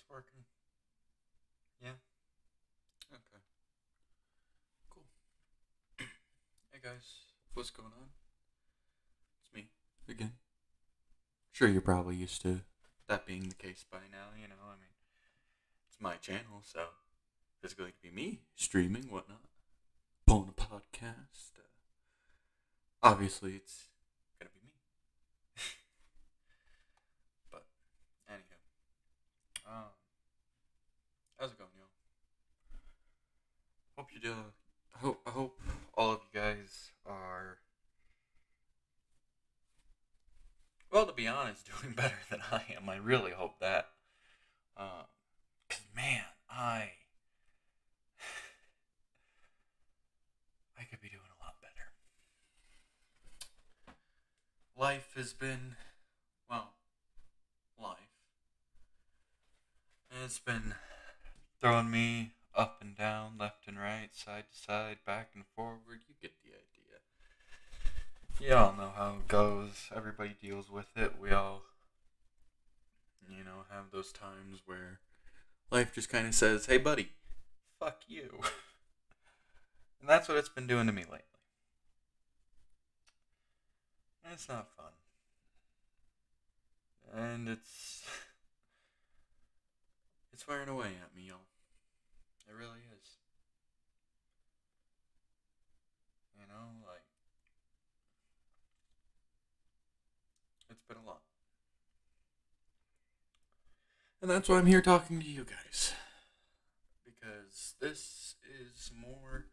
working. Yeah. Okay. Cool. Hey guys, what's going on? It's me again. Sure, you're probably used to that being the case by now. It's my channel, so it's going to be me streaming, whatnot, pulling a podcast. Obviously, it's gonna be me. But anywho, um, how's it going, yo? Hope you do. I hope all of you guys are, well, to be honest, doing better than I am. I really hope that. Um, 'Cause man, I could be doing a lot better. Life has been, well, life. And it's been throwing me up and down, left and right, side to side, back and forward. You get the idea. You all know how it goes. Everybody deals with it. We all, have those times where life just kind of says, hey, buddy, fuck you. And that's what it's been doing to me lately. And it's not fun. And it's wearing away at me, y'all. It really is. Like, it's been a lot. And that's why I'm here talking to you guys. Because this is more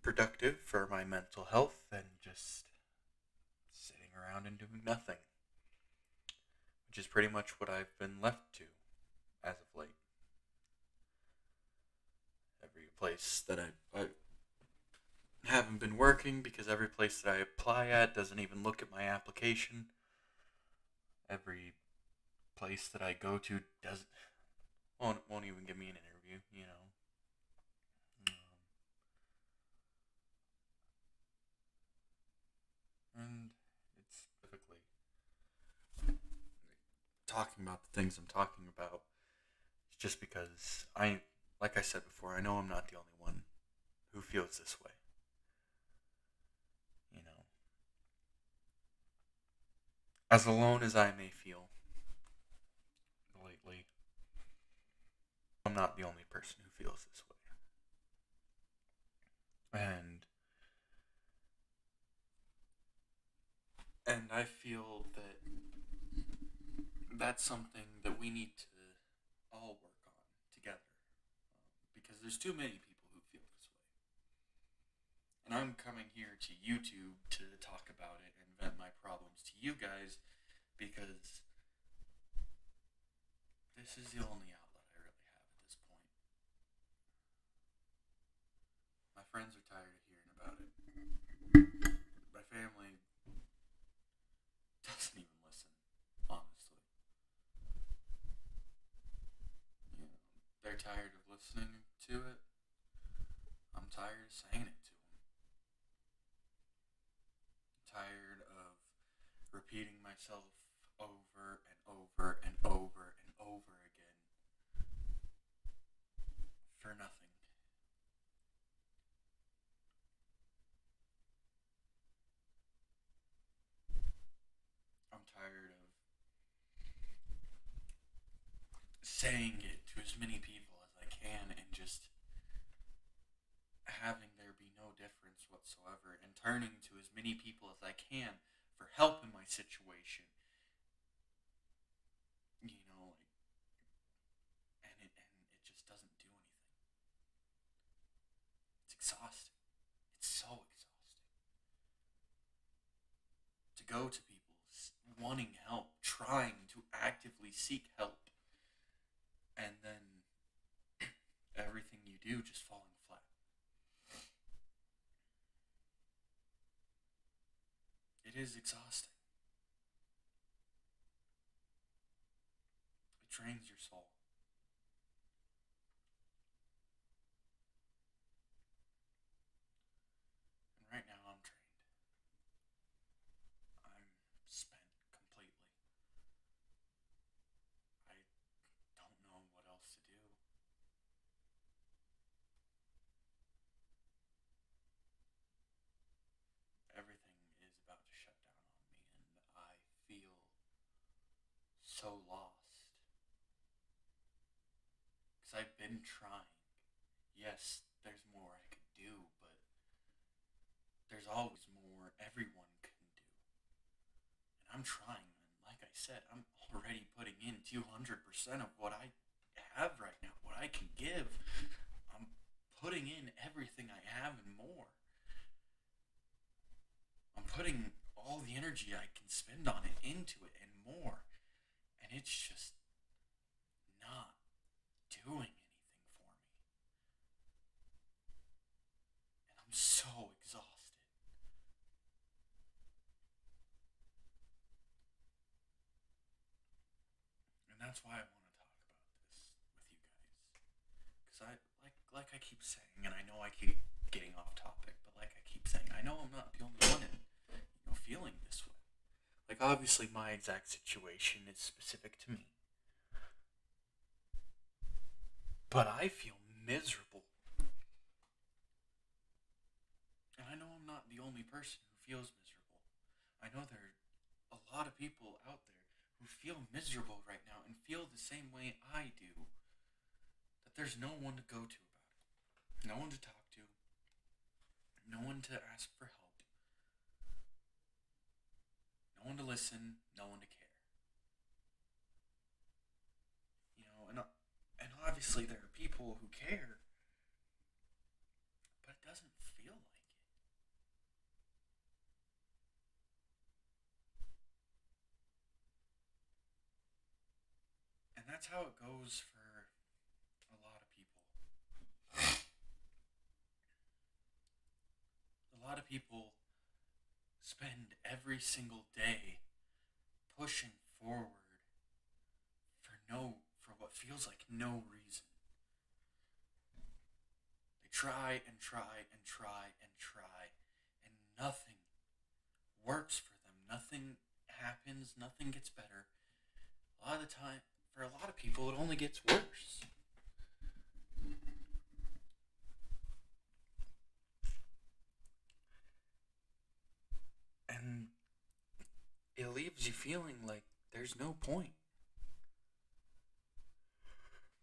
productive for my mental health than just sitting around and doing nothing. Which is pretty much what I've been left to as of late. Every place that I haven't been working because every place that I apply at doesn't even look at my application. Every place that I go to doesn't won't even give me an interview. And it's specifically talking about the things I'm talking about. It's just because like I said before, I know I'm not the only one who feels this way. You know, as alone as I may feel lately, I'm not the only person who feels this way. And I feel that that's something that we need to all work on together. Because there's too many people who feel this way. And I'm coming here to YouTube to talk about it and vent my problems to you guys because this is the only outlet I really have at this point. My friends are tired of hearing about it. My family doesn't even listen, honestly. You know, they're tired of listening to it. I'm tired of saying it to them. I'm tired of repeating myself over and over and over and over again for nothing. I'm tired of saying it to as many people as I can and just having there be no difference whatsoever and turning to as many people as I can for help in my situation. And it just doesn't do anything. It's exhausting. It's so exhausting. To go to people wanting help, trying to actively seek help, and then everything you do just falling flat. It is exhausting. It drains your soul. And right now I'm drained. I'm spent completely. I don't know what so lost. Because I've been trying. Yes, there's more I could do, but there's always more everyone can do. And I'm trying, and like I said, I'm already putting in 200% of what I have right now, what I can give. I'm putting in everything I have and more. I'm putting all the energy I can spend on it into it and more. And it's just not doing anything for me. And I'm so exhausted. And that's why I want to talk about this with you guys. Because like I keep saying, and I know I keep getting off topic, but like I keep saying, I know I'm not the only one in, feeling this way. Like obviously my exact situation is specific to me. But I feel miserable. And I know I'm not the only person who feels miserable. I know there are a lot of people out there who feel miserable right now and feel the same way I do. That there's no one to go to about it. No one to talk to. No one to ask for help. No one to listen. No one to care. And obviously there are people who care, but it doesn't feel like it. And that's how it goes for a lot of people. A lot of people spend every single day pushing forward for what feels like no reason. They try and try and try and try, and nothing works for them. Nothing happens, nothing gets better. A lot of the time, for a lot of people, it only gets worse. And it leaves you feeling like there's no point.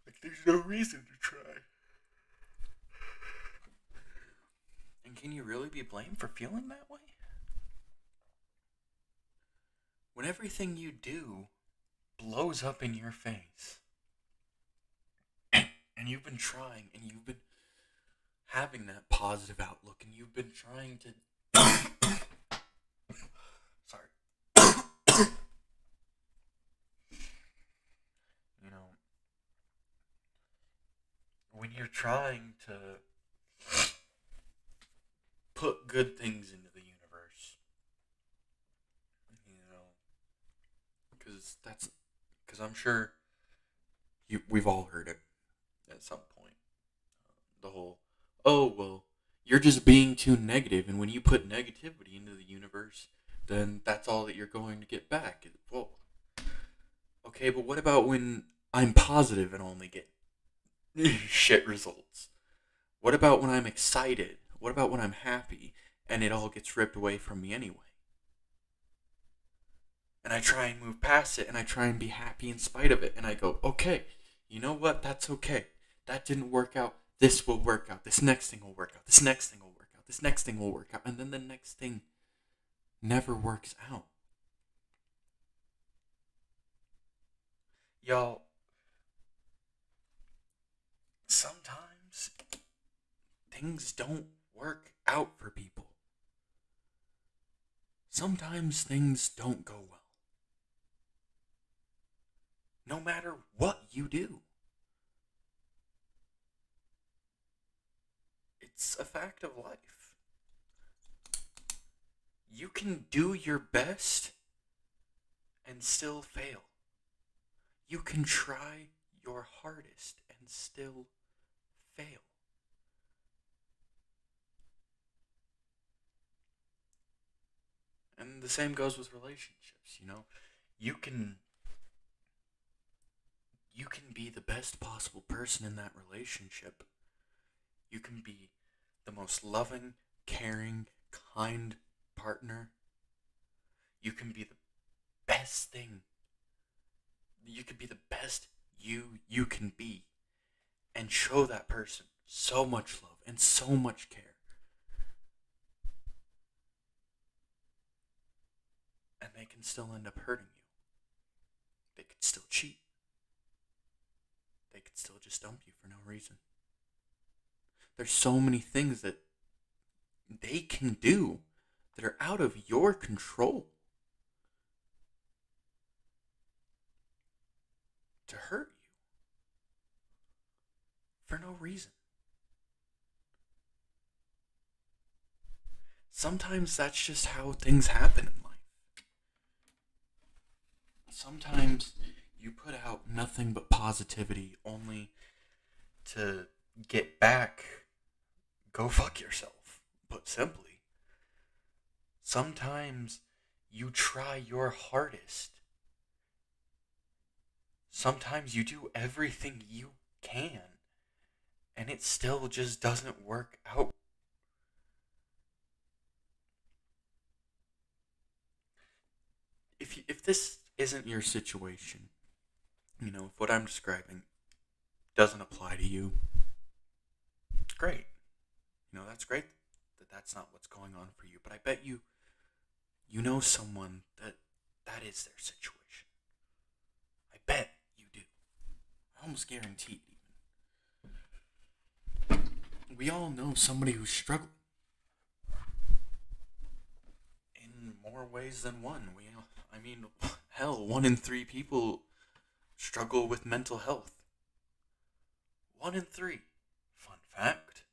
Like there's no reason to try. And can you really be blamed for feeling that way? When everything you do blows up in your face, and you've been trying, and you've been having that positive outlook, and you've been trying to sorry. When you're trying to put good things into the universe, because I'm sure we've all heard it at some point. The whole, oh well, you're just being too negative, and when you put negativity into the universe, then that's all that you're going to get back. Well, okay, but what about when I'm positive and only get shit results? What about when I'm excited? What about when I'm happy and it all gets ripped away from me anyway? And I try and move past it and I try and be happy in spite of it. And I go, okay, you know what? That's okay. That didn't work out. This will work out. This next thing will work out. This next thing will work out. This next thing will work out. And then the next thing never works out. Y'all, sometimes things don't work out for people. Sometimes things don't go well. No matter what you do. It's a fact of life. You can do your best and still fail. You can try your hardest and still fail. And the same goes with relationships, You can be the best possible person in that relationship. You can be the most loving, caring, kind partner. You can be the best thing you could be the best you can be and show that person so much love and so much care. And they can still end up hurting you. They could still cheat. They could still just dump you for no reason. There's so many things that they can do that are out of your control to hurt you for no reason. Sometimes that's just how things happen in life. Sometimes you put out nothing but positivity only to get back, go fuck yourself, put simply. Sometimes you try your hardest. Sometimes you do everything you can, and it still just doesn't work out. If this isn't your situation, if what I'm describing doesn't apply to you, great. That's great that that's not what's going on for you. But I bet you know someone that is their situation. I bet you do. I almost guarantee it even. We all know somebody who's struggling. In more ways than one. Hell, 1 in 3 people struggle with mental health. 1 in 3. Fun fact.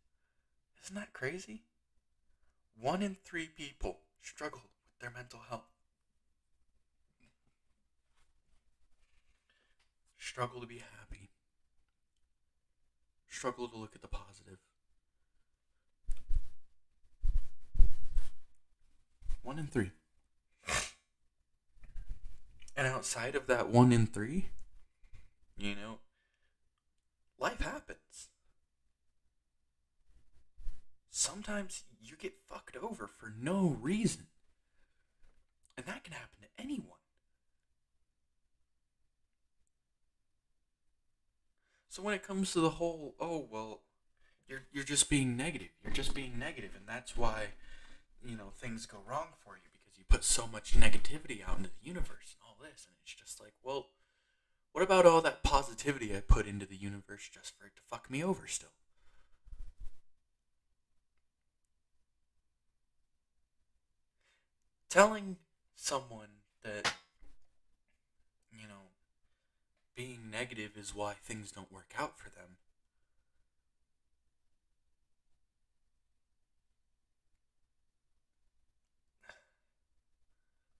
Isn't that crazy? 1 in 3 people struggle with their mental health. Struggle to be happy. Struggle to look at the positive. 1 in 3. And outside of that 1 in 3, life happens. Sometimes you get fucked over for no reason. And that can happen to anyone. So when it comes to the whole, you're just being negative. You're just being negative, and that's why, things go wrong for you because you put so much negativity out into the universe and all this, and it's just like, well, what about all that positivity I put into the universe just for it to fuck me over still? Telling someone that, being negative is why things don't work out for them.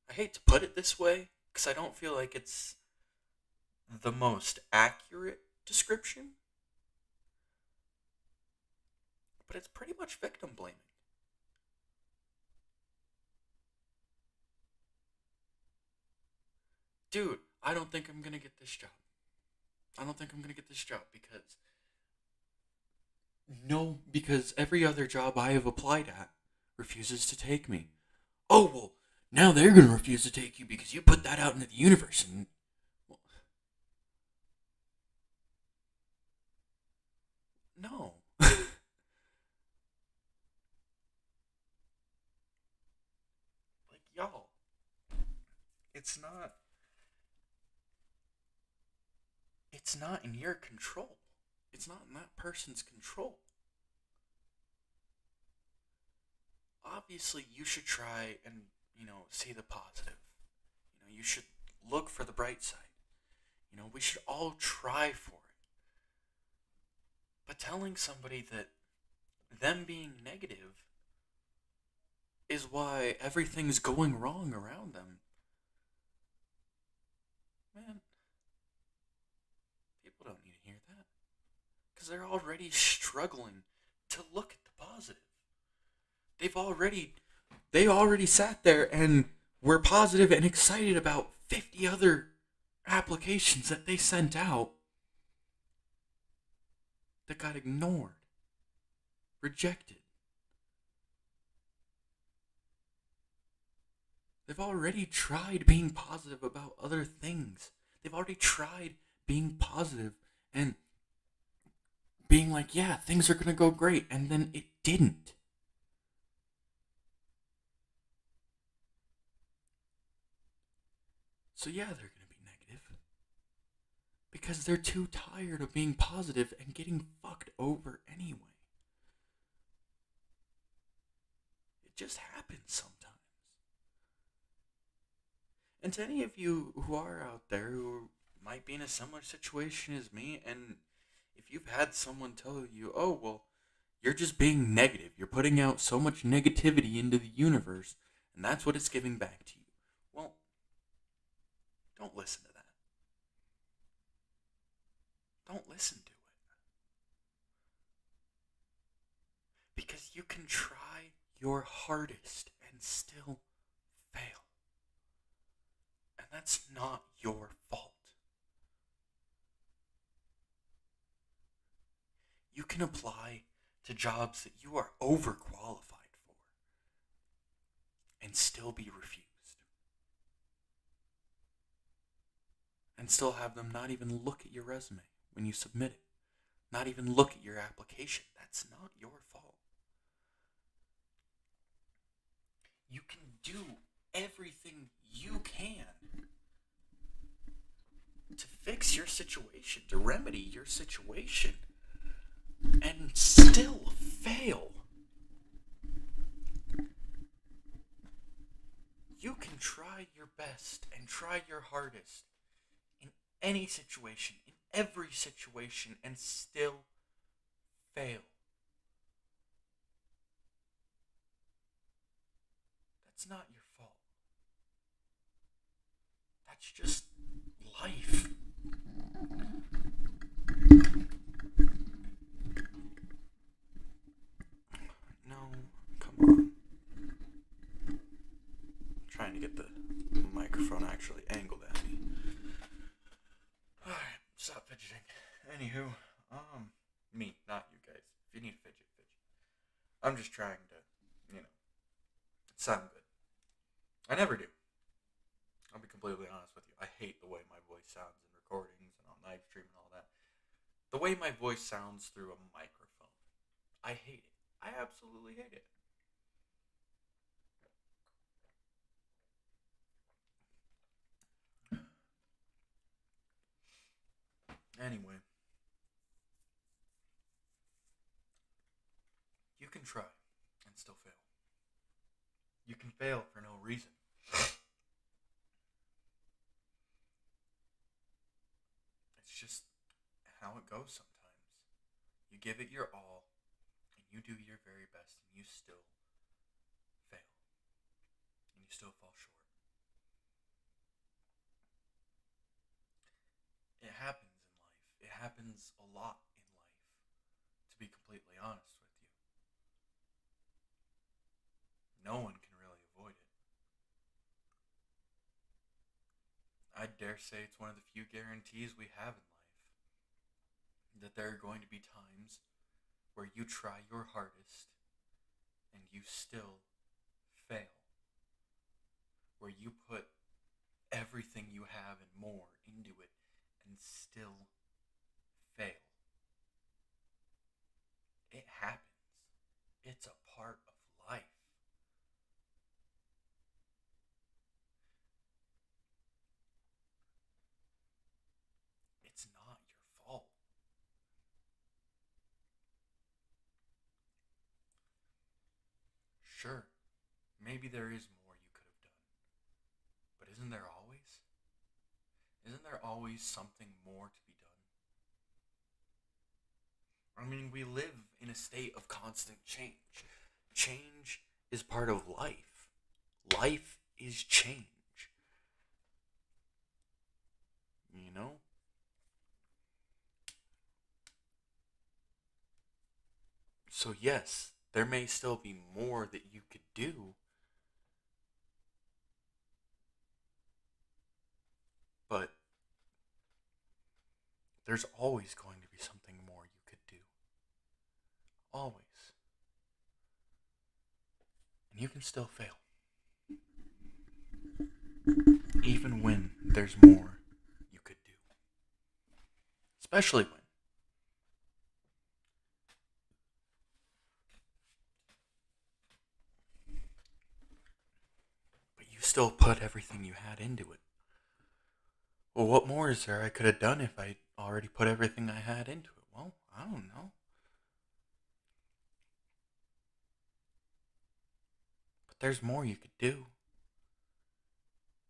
I hate to put it this way, because I don't feel like it's the most accurate description, but it's pretty much victim blaming. Dude, I don't think I'm gonna get this job. I don't think I'm gonna get this job because every other job I have applied at refuses to take me. Oh, well, now they're gonna refuse to take you because you put that out into the universe and... Well, no. Y'all, it's not in your control. It's not in that person's control. Obviously, you should try and, see the positive. You should look for the bright side. We should all try for it. But telling somebody that them being negative is why everything's going wrong around them, man, people don't need to hear that. Because they're already struggling to look at the positive. They already sat there and were positive and excited about 50 other applications that they sent out that got ignored, rejected. They've already tried being positive about other things. They've already tried being positive and being like, yeah, things are going to go great. And then it didn't. So, yeah, they're going to be negative. Because they're too tired of being positive and getting fucked over anyway. It just happens sometimes. And to any of you who are out there who might be in a similar situation as me, and if you've had someone tell you, oh, well, you're just being negative, you're putting out so much negativity into the universe, and that's what it's giving back to you. Well, don't listen to that. Don't listen to it. Because you can try your hardest and still fail. And that's not your fault. You can apply to jobs that you are overqualified for and still be refused. And still have them not even look at your resume when you submit it. Not even look at your application. That's not your fault. You can do everything you can to fix your situation, to remedy your situation, and still fail. You can try your best and try your hardest in any situation, in every situation, and still fail. That's not your fault. That's just life. No, come on. I'm trying to get the microphone actually angled at me. Alright, stop fidgeting. Anywho, me, not you guys. If you need to fidget, fidget. I'm just trying to, sound good. I never do. I'll be completely honest with you. I hate the way my voice sounds in recordings and on live stream and all that. The way my voice sounds through a microphone. I hate it. I absolutely hate it. Anyway. You can try and still fail. You can fail for no reason. It's just how it goes sometimes. You give it your all, and you do your very best, and you still fail. And you still fall short. It happens in life. It happens a lot in life, to be completely honest with you. No one can really avoid it. I dare say it's one of the few guarantees we have in life that there are going to be times where you try your hardest and you still fail. Where you put everything you have and more into it and still fail. It happens. It's a part of life. It's not your fault. Sure, maybe there is more you could have done. But isn't there always? Isn't there always something more to be done? I mean, we live in a state of constant change. Change is part of life. Life is change. You know? So, yes, there may still be more that you could do, but there's always going to be something more you could do. Always. And you can still fail. Even when there's more you could especially when. But you still put everything you had into it. Well, what more is there I could have done if I already put everything I had into it? Well, I don't know. But there's more you could do.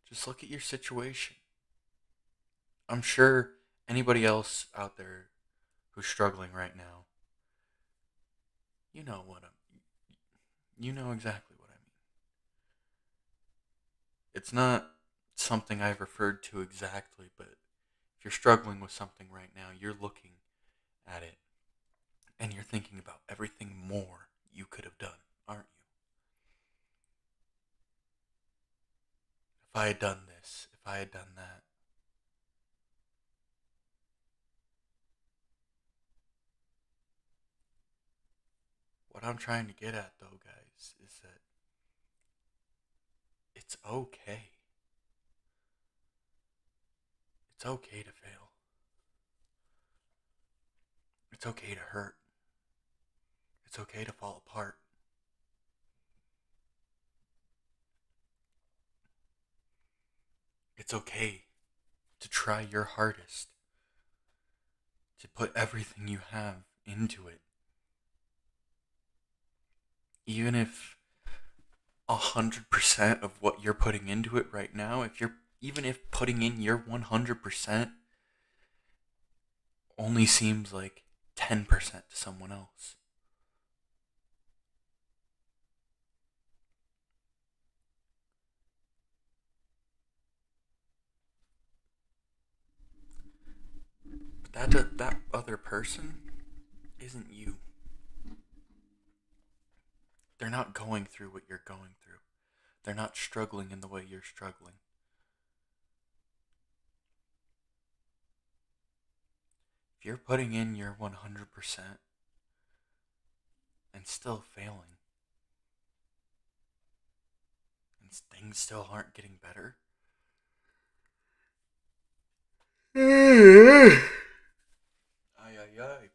Just look at your situation. I'm sure anybody else out there who's struggling right now, you know what I'm. You know exactly what I mean. It's not something I've referred to exactly, but if you're struggling with something right now, you're looking at it and you're thinking about everything more you could have done, aren't you? If I had done this, if I had done that. What I'm trying to get at, though, guys, is that it's okay. It's okay to fail. It's okay to hurt. It's okay to fall apart. It's okay to try your hardest, to put everything you have into it. Even if 100% of what you're putting into it right now, even if putting in your 100% only seems like 10% to someone else. But that other person isn't you. They're not going through what you're going through. They're not struggling in the way you're struggling. If you're putting in your 100% and still failing, and things still aren't getting better, ay ay ay.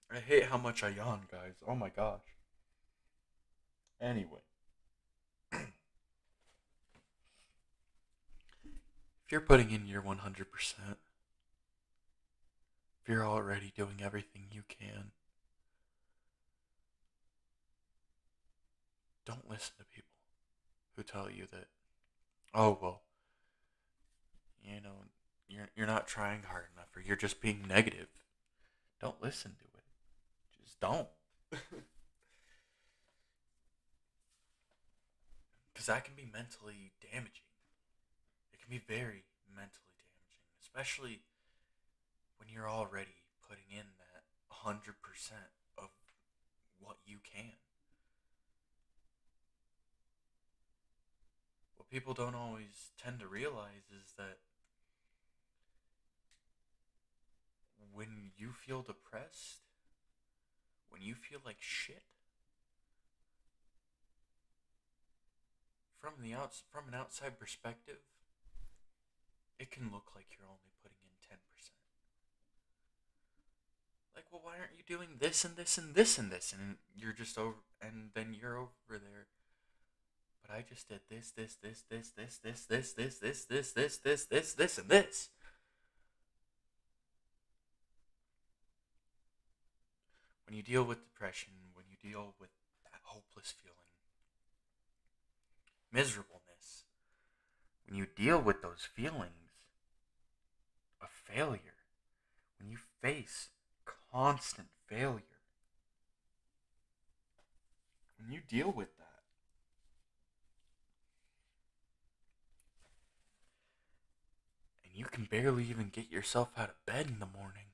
I hate how much I yawn, guys. Oh my gosh. Anyway, if you're putting in your 100%, if you're already doing everything you can, don't listen to people who tell you that, oh, well, you know, you're not trying hard enough or you're just being negative. Don't listen to it. Just don't. Because that can be mentally damaging. It can be very mentally damaging, especially when you're already putting in that 100% of what you can. What people don't always tend to realize is that when you feel depressed, when you feel like shit, from an outside perspective, it can look like you're only putting in 10%. Like, well, why aren't you doing this and this and this and this? And you're just over, and then you're over there. But I just did this, and this. When you deal with depression, when you deal with that hopeless feeling, miserableness, when you deal with those feelings of failure, when you face constant failure, when you deal with that, and you can barely even get yourself out of bed in the morning,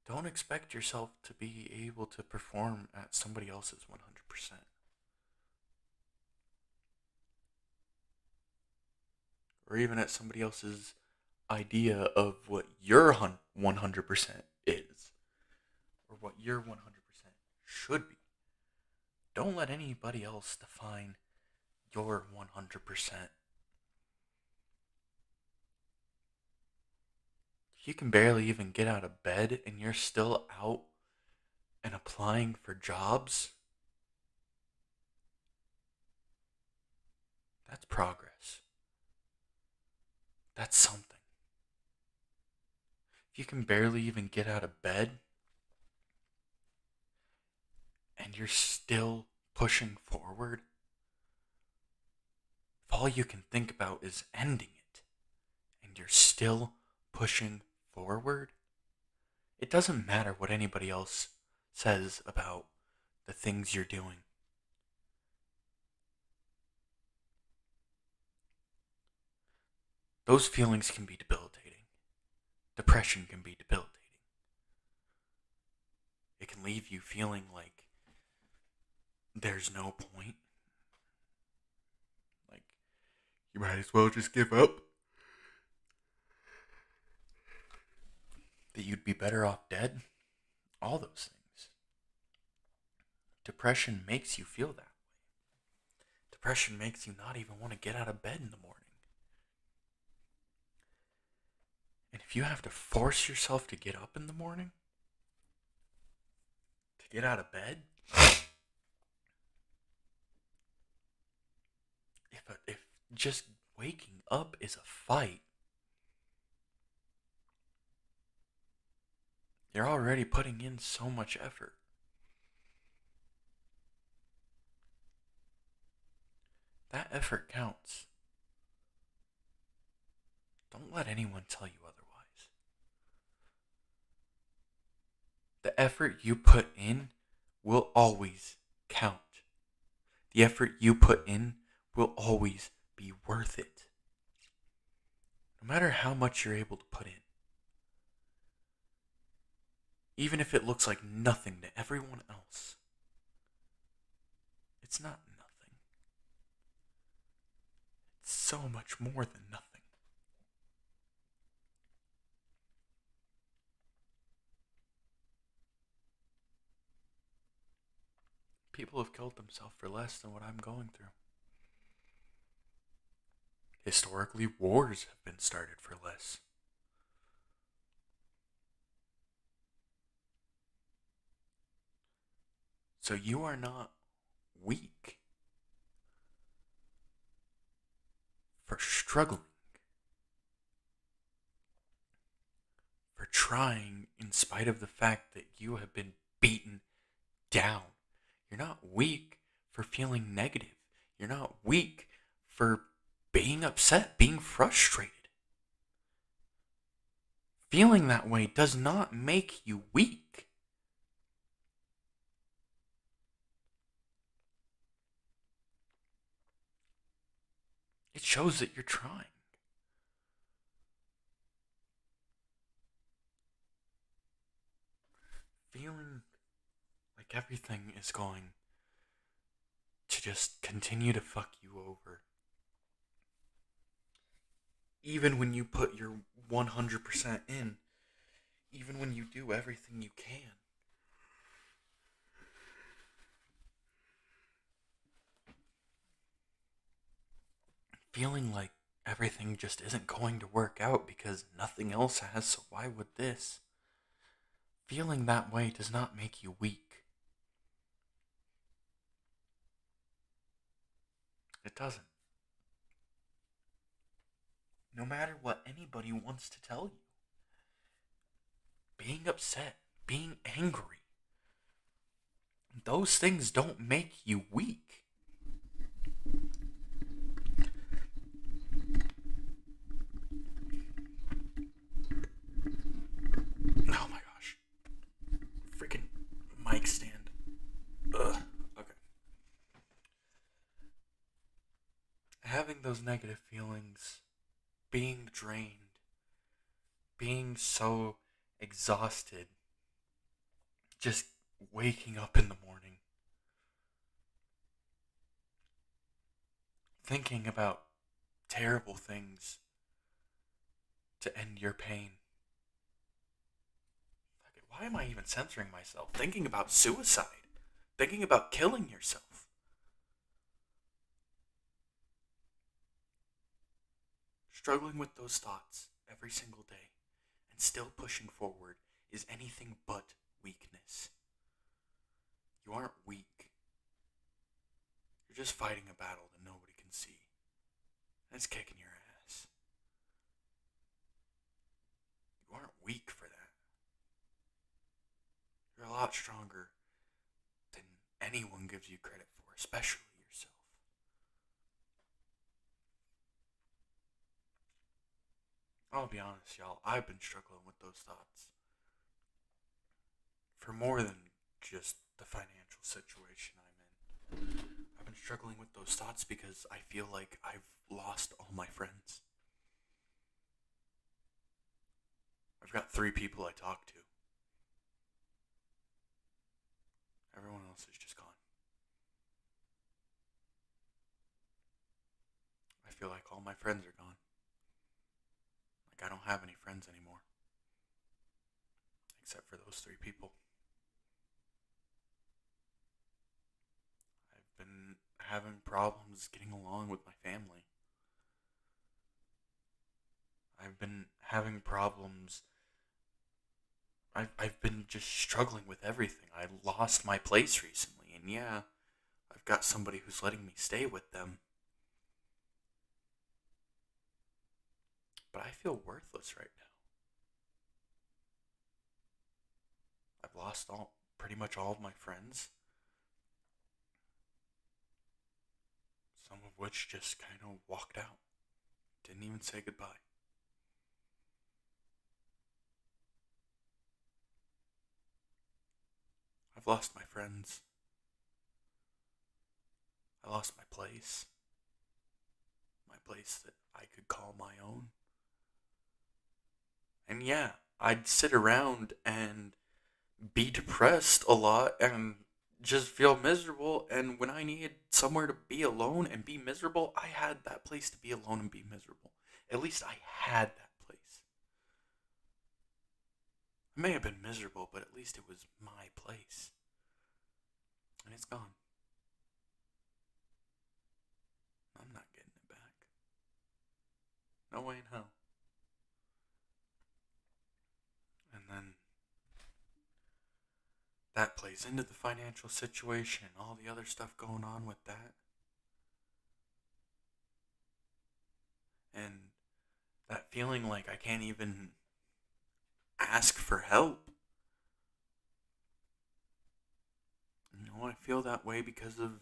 don't expect yourself to be able to perform at somebody else's 100%. Or even at somebody else's idea of what your 100% is. Or what your 100% should be. Don't let anybody else define your 100%. If you can barely even get out of bed and you're still out and applying for jobs, that's progress. That's something. If you can barely even get out of bed and you're still pushing forward, if all you can think about is ending it and you're still pushing forward, it doesn't matter what anybody else says about the things you're doing. Those feelings can be debilitating. Depression can be debilitating. It can leave you feeling like there's no point. Like, you might as well just give up. That you'd be better off dead. All those things. Depression makes you feel that way. Depression makes you not even want to get out of bed in the morning. And if you have to force yourself to get up in the morning, to get out of bed, if just waking up is a fight, you're already putting in so much effort. That effort counts. Don't let anyone tell you otherwise. The effort you put in will always count. The effort you put in will always be worth it. No matter how much you're able to put in. Even if it looks like nothing to everyone else. It's not nothing. It's so much more than nothing. People have killed themselves for less than what I'm going through. Historically, wars have been started for less. So you are not weak for struggling, for trying in spite of the fact that you have been beaten down. You're not weak for feeling negative. You're not weak for being upset, being frustrated. Feeling that way does not make you weak. It shows that you're trying. Feeling like everything is going to just continue to fuck you over. Even when you put your 100% in, even when you do everything you can. Feeling like everything just isn't going to work out because nothing else has, so why would this? Feeling that way does not make you weak. It doesn't. No matter what anybody wants to tell you. Being upset, being angry, those things don't make you weak. Oh my gosh. Freaking mic stand. Ugh. Okay. Having those negative feelings, being drained, being so exhausted, just waking up in the morning, thinking about terrible things to end your pain. Why am I even censoring myself? Thinking about suicide, thinking about killing yourself. Struggling with those thoughts every single day and still pushing forward is anything but weakness. You aren't weak. You're just fighting a battle that nobody can see. And it's kicking your ass. You aren't weak for that. You're a lot stronger than anyone gives you credit for, especially yourself. I'll be honest, y'all, I've been struggling with those thoughts for more than just the financial situation I'm in. I've been struggling with those thoughts because I feel like I've lost all my friends. I've got 3 people I talk to. Everyone else is just gone. I feel like all my friends are gone. Like I don't have any friends anymore. Except for those 3 people. I've been having problems getting along with my family. I've been having problems. I've been just struggling with everything. I lost my place recently, and yeah, I've got somebody who's letting me stay with them. But I feel worthless right now. I've lost pretty much all of my friends. Some of which just kind of walked out. Didn't even say goodbye. I've lost my friends. I lost my place. My place that I could call my own. And yeah, I'd sit around and be depressed a lot and just feel miserable. And when I needed somewhere to be alone and be miserable, I had that place to be alone and be miserable. At least I had that place. I may have been miserable, but at least it was my place. And it's gone. I'm not getting it back. No way in hell. And then that plays into the financial situation and all the other stuff going on with that. And that feeling like I can't even ask for help. You know, I feel that way because of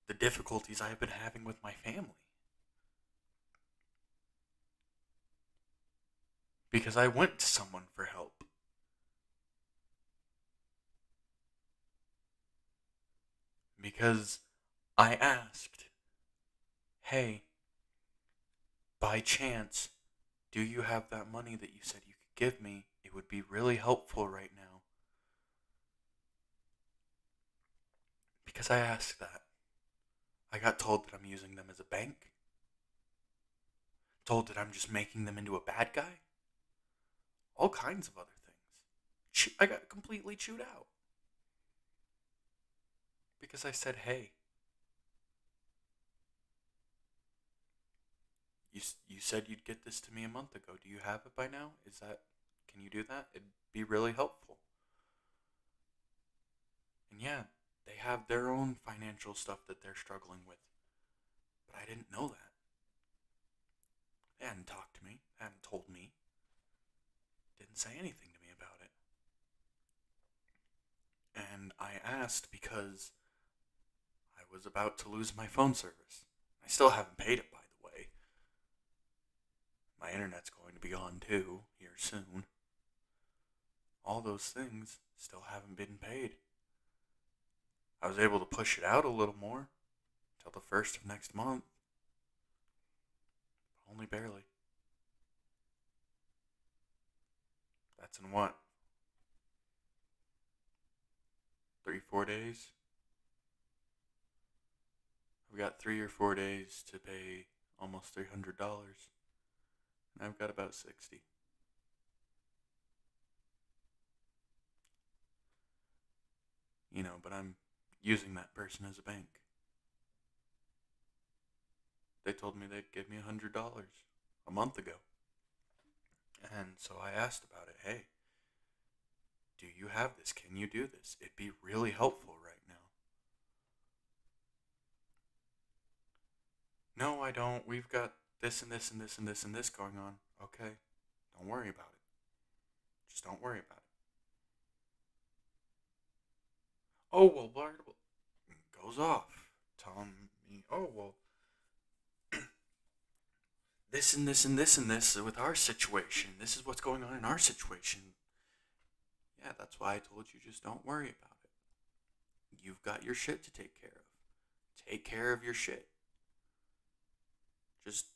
the difficulties I've been having with my family. Because I went to someone for help. Because I asked, hey, by chance, do you have that money that you said you could give me? It would be really helpful right now. Because I asked that. I got told that I'm using them as a bank. Told that I'm just making them into a bad guy. All kinds of other things. I got completely chewed out. Because I said, hey, you said you'd get this to me a month ago. Do you have it by now? Can you do that? It'd be really helpful. And yeah, they have their own financial stuff that they're struggling with. But I didn't know that. They hadn't talked to me, hadn't told me, didn't say anything to me about it. And I asked because I was about to lose my phone service. I still haven't paid it, by the way. My internet's going to be gone too, here soon. All those things still haven't been paid. I was able to push it out a little more till the 1st of next month. But only barely. That's in what? 3-4 days? I've got 3 or 4 days to pay almost $300. And I've got about 60. You know, but I'm using that person as a bank. They told me they'd give me $100 a month ago. And so I asked about it. Hey, do you have this? Can you do this? It'd be really helpful right now. No, I don't. We've got this and this and this and this and this going on. Okay, don't worry about it. Just don't worry about it. Oh, well, blah, blah, blah. Goes off. Telling me, oh, well, this and this and this and this with our situation. This is what's going on in our situation. Yeah, that's why I told you just don't worry about it. You've got your shit to take care of. Take care of your shit. Just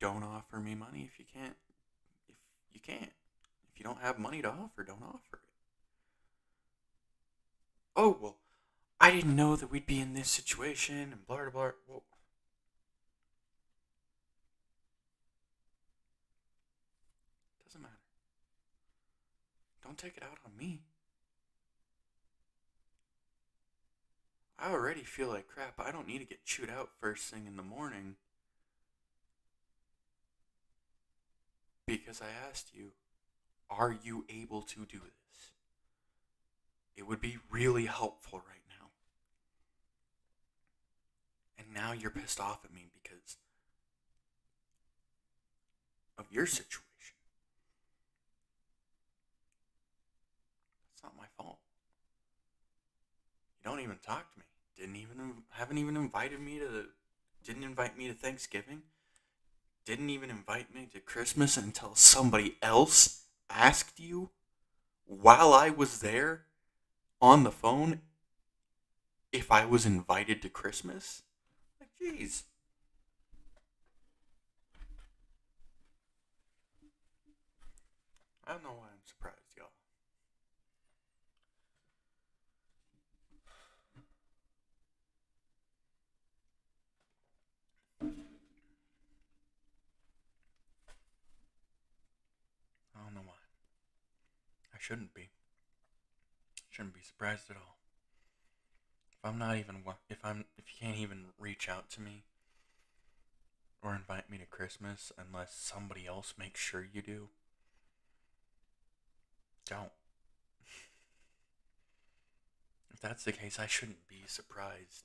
don't offer me money if you can't. If you can't. If you don't have money to offer, don't offer it. Oh, well, I didn't know that we'd be in this situation and blah, blah, blah. Well, doesn't matter. Don't take it out on me. I already feel like crap. I don't need to get chewed out first thing in the morning because I asked you, are you able to do this? It would be really helpful right now. And now you're pissed off at me because of your situation. It's not my fault. You don't even talk to me. Haven't even invited me to didn't invite me to Thanksgiving. Didn't even invite me to Christmas until somebody else asked you while I was there on the phone if I was invited to Christmas. Like, jeez. I don't know why I'm surprised, y'all. I don't know why. I shouldn't be. Shouldn't be surprised at all. If you can't even reach out to me or invite me to Christmas unless somebody else makes sure you do, don't. If that's the case, I shouldn't be surprised.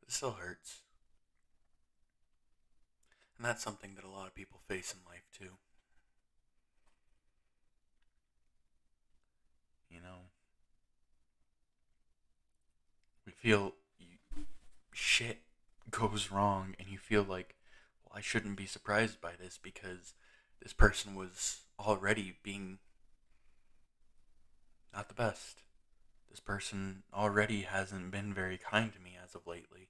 But it still hurts. And that's something that a lot of people face in life too. You know, we feel shit goes wrong and you feel like, well, I shouldn't be surprised by this because this person was already being not the best. This person already hasn't been very kind to me as of lately.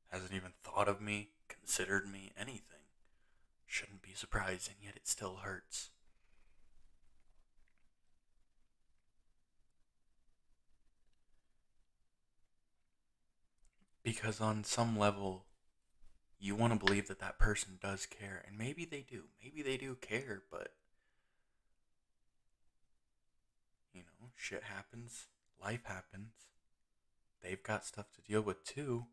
Hasn't even thought of me, considered me, anything. Shouldn't be surprising, yet it still hurts. Because on some level, you want to believe that that person does care, and maybe they do. Maybe they do care, but shit happens, life happens. They've got stuff to deal with too.